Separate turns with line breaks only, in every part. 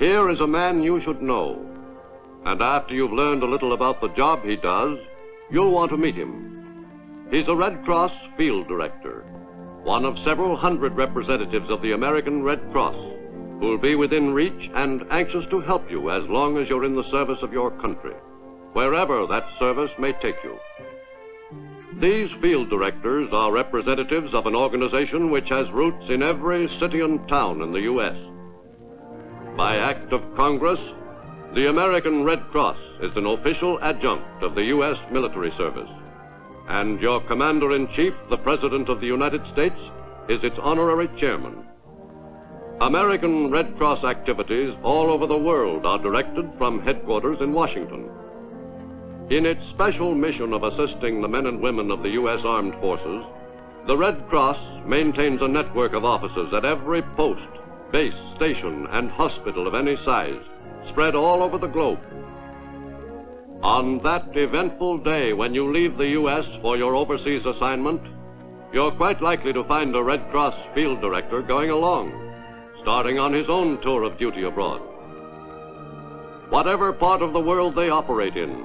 Here is a man you should know. And after you've learned a little about the job he does, you'll want to meet him. He's a Red Cross field director, one of several hundred representatives of the American Red Cross, who'll be within reach and anxious to help you as long as you're in the service of your country, wherever that service may take you. These field directors are representatives of an organization which has roots in every city and town in the U.S. By act of Congress, the American Red Cross is an official adjunct of the U.S. military service, and your Commander-in-Chief, the President of the United States, is its honorary chairman. American Red Cross activities all over the world are directed from headquarters in Washington. In its special mission of assisting the men and women of the U.S. Armed Forces, the Red Cross maintains a network of offices at every post, base, station, and hospital of any size, spread all over the globe. On that eventful day when you leave the U.S. for your overseas assignment, you're quite likely to find a Red Cross field director going along, starting on his own tour of duty abroad. Whatever part of the world they operate in,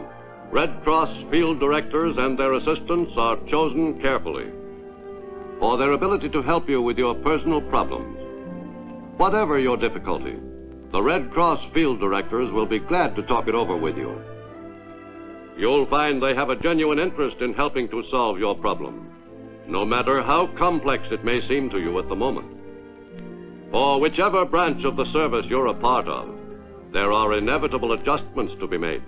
Red Cross field directors and their assistants are chosen carefully for their ability to help you with your personal problems. Whatever your difficulty, the Red Cross field directors will be glad to talk it over with you. You'll find they have a genuine interest in helping to solve your problem, no matter how complex it may seem to you at the moment. For whichever branch of the service you're a part of, there are inevitable adjustments to be made.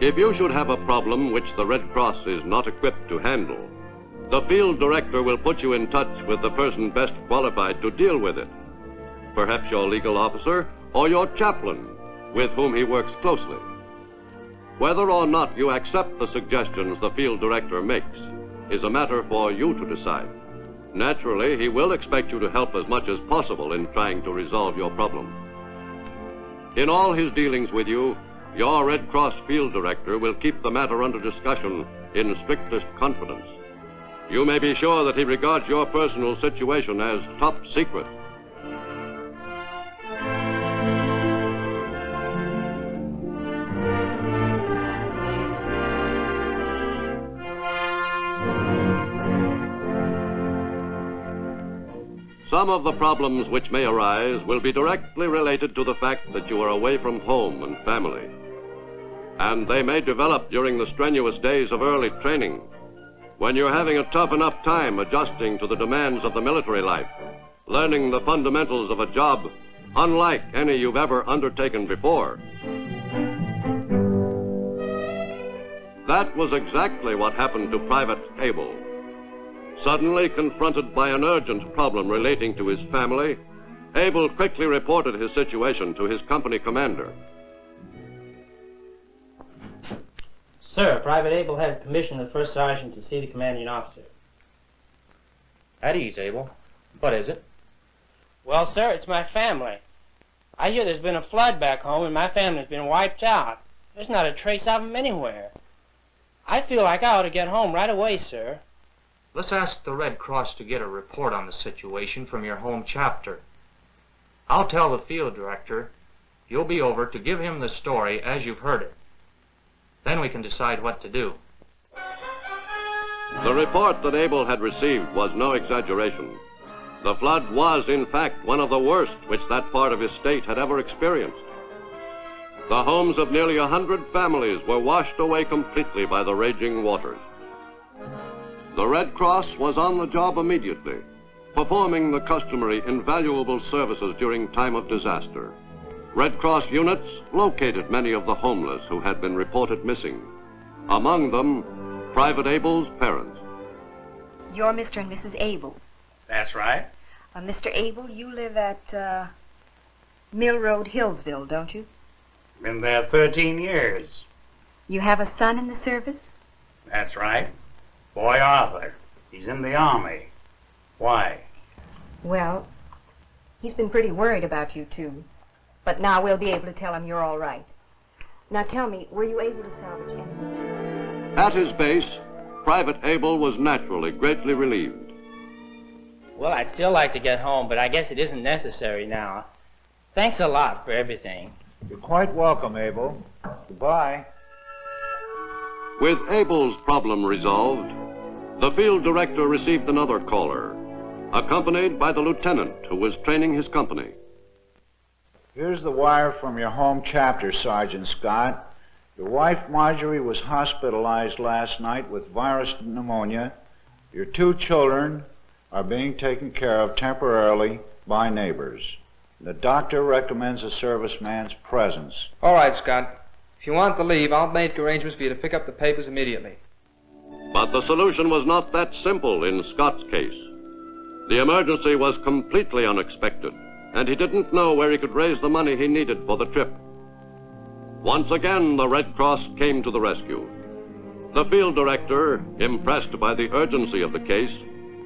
If you should have a problem which the Red Cross is not equipped to handle, the field director will put you in touch with the person best qualified to deal with it. Perhaps your legal officer or your chaplain, with whom he works closely. Whether or not you accept the suggestions the field director makes is a matter for you to decide. Naturally, he will expect you to help as much as possible in trying to resolve your problem. In all his dealings with you, your Red Cross field director will keep the matter under discussion in strictest confidence. You may be sure that he regards your personal situation as top secret. Some of the problems which may arise will be directly related to the fact that you are away from home and family. And they may develop during the strenuous days of early training, when you're having a tough enough time adjusting to the demands of the military life, learning the fundamentals of a job unlike any you've ever undertaken before. That was exactly what happened to Private Abel. Suddenly confronted by an urgent problem relating to his family, Abel quickly reported his situation to his company commander.
Sir, Private Abel has permission of the first sergeant to see the commanding officer.
At ease, Abel. What is it?
Well, sir, it's my family. I hear there's been a flood back home and my family's been wiped out. There's not a trace of them anywhere. I feel like I ought to get home right away, sir.
Let's ask the Red Cross to get a report on the situation from your home chapter. I'll tell the field director you'll be over to give him the story as you've heard it. Then we can decide what to do.
The report that Abel had received was no exaggeration. The flood was, in fact, one of the worst which that part of his state had ever experienced. The homes of nearly 100 families were washed away completely by the raging waters. The Red Cross was on the job immediately, performing the customary invaluable services during time of disaster. Red Cross units located many of the homeless who had been reported missing. Among them, Private Abel's parents.
You're Mr. and Mrs. Abel.
That's right.
Mr. Abel, you live at Mill Road, Hillsville, don't you?
Been there 13 years.
You have a son in the service?
That's right. Boy Arthur. He's in the Army. Why?
Well, he's been pretty worried about you two. But now we'll be able to tell him you're all right. Now tell me, were you able to salvage anything?
At his base, Private Abel was naturally greatly relieved.
Well, I'd still like to get home, but I guess it isn't necessary now. Thanks a lot for everything.
You're quite welcome, Abel. Goodbye.
With Abel's problem resolved, the field director received another caller, accompanied by the lieutenant who was training his company.
Here's the wire from your home chapter, Sergeant Scott. Your wife, Marjorie, was hospitalized last night with virus pneumonia. Your 2 children are being taken care of temporarily by neighbors. The doctor recommends a serviceman's presence.
All right, Scott. If you want the leave, I'll make arrangements for you to pick up the papers immediately.
But the solution was not that simple in Scott's case. The emergency was completely unexpected, and he didn't know where he could raise the money he needed for the trip. Once again, the Red Cross came to the rescue. The field director, impressed by the urgency of the case,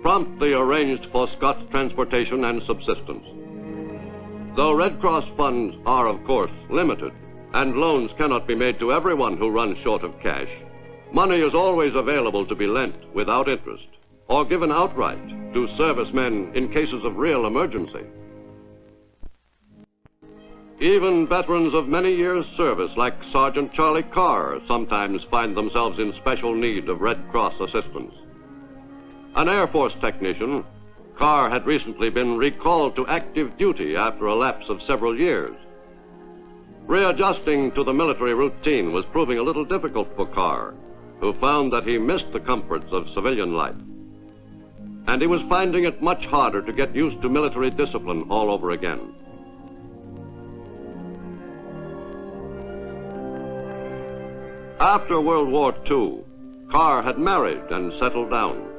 promptly arranged for Scott's transportation and subsistence. Though Red Cross funds are, of course, limited, and loans cannot be made to everyone who runs short of cash, money is always available to be lent without interest, or given outright to servicemen in cases of real emergency. Even veterans of many years' service, like Sergeant Charlie Carr, sometimes find themselves in special need of Red Cross assistance. An Air Force technician, Carr had recently been recalled to active duty after a lapse of several years. Readjusting to the military routine was proving a little difficult for Carr, who found that he missed the comforts of civilian life. And he was finding it much harder to get used to military discipline all over again. After World War II, Carr had married and settled down.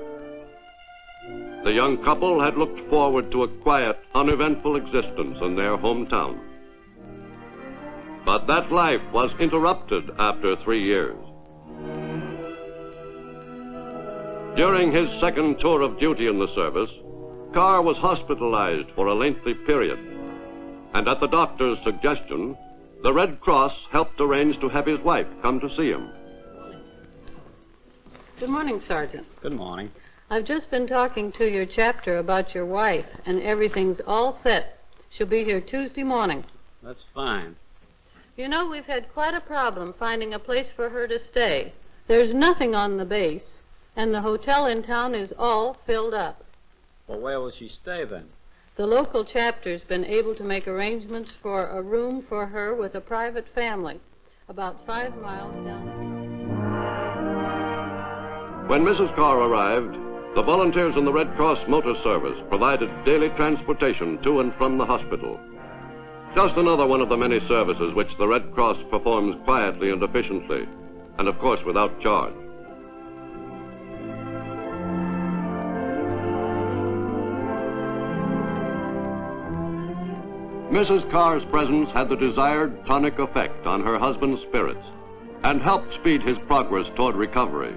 The young couple had looked forward to a quiet, uneventful existence in their hometown. But that life was interrupted after 3 years. During his second tour of duty in the service, Carr was hospitalized for a lengthy period. And at the doctor's suggestion, the Red Cross helped arrange to have his wife come to see him.
Good morning, Sergeant.
Good morning.
I've just been talking to your chapter about your wife, and everything's all set. She'll be here Tuesday morning.
That's fine.
You know, we've had quite a problem finding a place for her to stay. There's nothing on the base, and the hotel in town is all filled up.
Well, where will she stay then?
The local chapter's been able to make arrangements for a room for her with a private family, about 5 miles down.
When Mrs. Carr arrived, the volunteers in the Red Cross Motor Service provided daily transportation to and from the hospital. Just another one of the many services which the Red Cross performs quietly and efficiently, and of course without charge. Mrs. Carr's presence had the desired tonic effect on her husband's spirits and helped speed his progress toward recovery.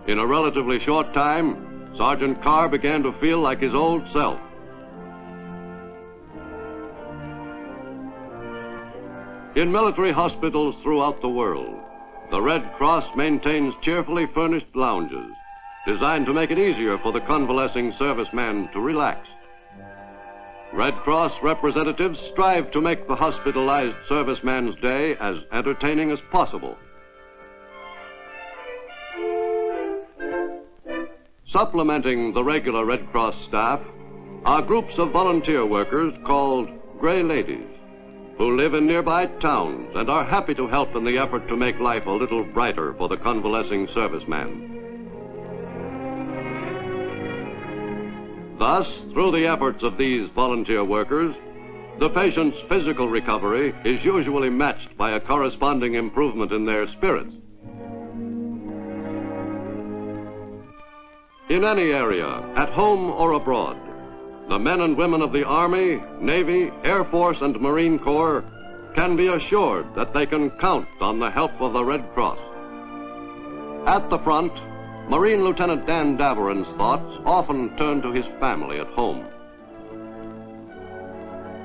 In a relatively short time, Sergeant Carr began to feel like his old self. In military hospitals throughout the world, the Red Cross maintains cheerfully furnished lounges designed to make it easier for the convalescing serviceman to relax. Red Cross representatives strive to make the hospitalized serviceman's day as entertaining as possible. Supplementing the regular Red Cross staff are groups of volunteer workers called Gray Ladies, who live in nearby towns and are happy to help in the effort to make life a little brighter for the convalescing serviceman. Thus, through the efforts of these volunteer workers, the patient's physical recovery is usually matched by a corresponding improvement in their spirits. In any area, at home or abroad, the men and women of the Army, Navy, Air Force, and Marine Corps can be assured that they can count on the help of the Red Cross. At the front, Marine Lieutenant Dan Daveron's thoughts often turn to his family at home.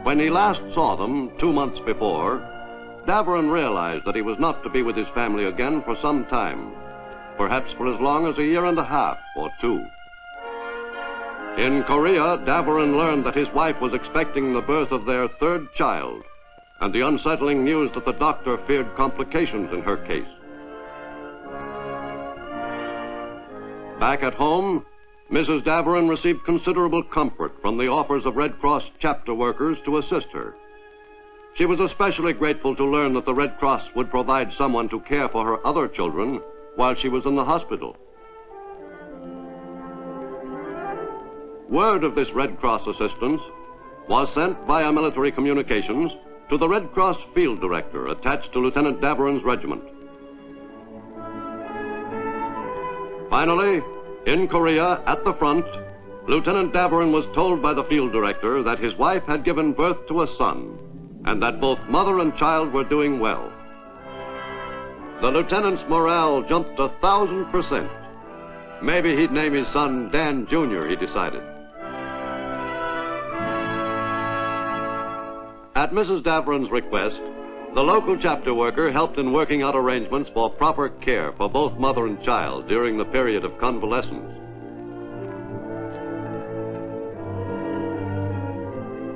When he last saw them 2 months before, Daveron realized that he was not to be with his family again for some time, perhaps for as long as 1.5 years or 2. In Korea, Davoren learned that his wife was expecting the birth of their third child, and the unsettling news that the doctor feared complications in her case. Back at home, Mrs. Davoren received considerable comfort from the offers of Red Cross chapter workers to assist her. She was especially grateful to learn that the Red Cross would provide someone to care for her other children while she was in the hospital. Word of this Red Cross assistance was sent via military communications to the Red Cross field director attached to Lieutenant Davoren's regiment. Finally, in Korea, at the front, Lieutenant Davoren was told by the field director that his wife had given birth to a son, and that both mother and child were doing well. The lieutenant's morale jumped 1,000%. Maybe he'd name his son Dan Jr., he decided. At Mrs. Davoren's request, the local chapter worker helped in working out arrangements for proper care for both mother and child during the period of convalescence.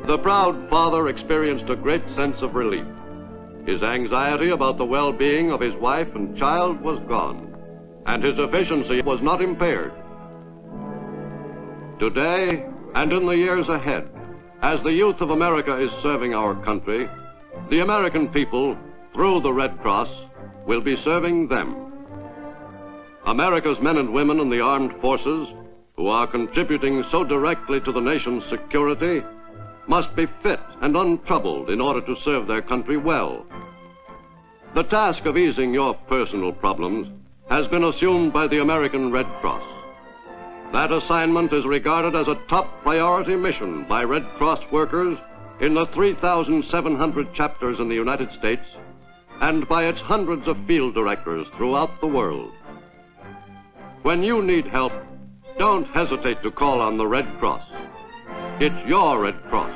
The proud father experienced a great sense of relief. His anxiety about the well-being of his wife and child was gone, and his efficiency was not impaired. Today, and in the years ahead, as the youth of America is serving our country, the American people, through the Red Cross, will be serving them. America's men and women in the armed forces, who are contributing so directly to the nation's security, must be fit and untroubled in order to serve their country well. The task of easing your personal problems has been assumed by the American Red Cross. That assignment is regarded as a top priority mission by Red Cross workers in the 3,700 chapters in the United States and by its hundreds of field directors throughout the world. When you need help, don't hesitate to call on the Red Cross. It's your Red Cross.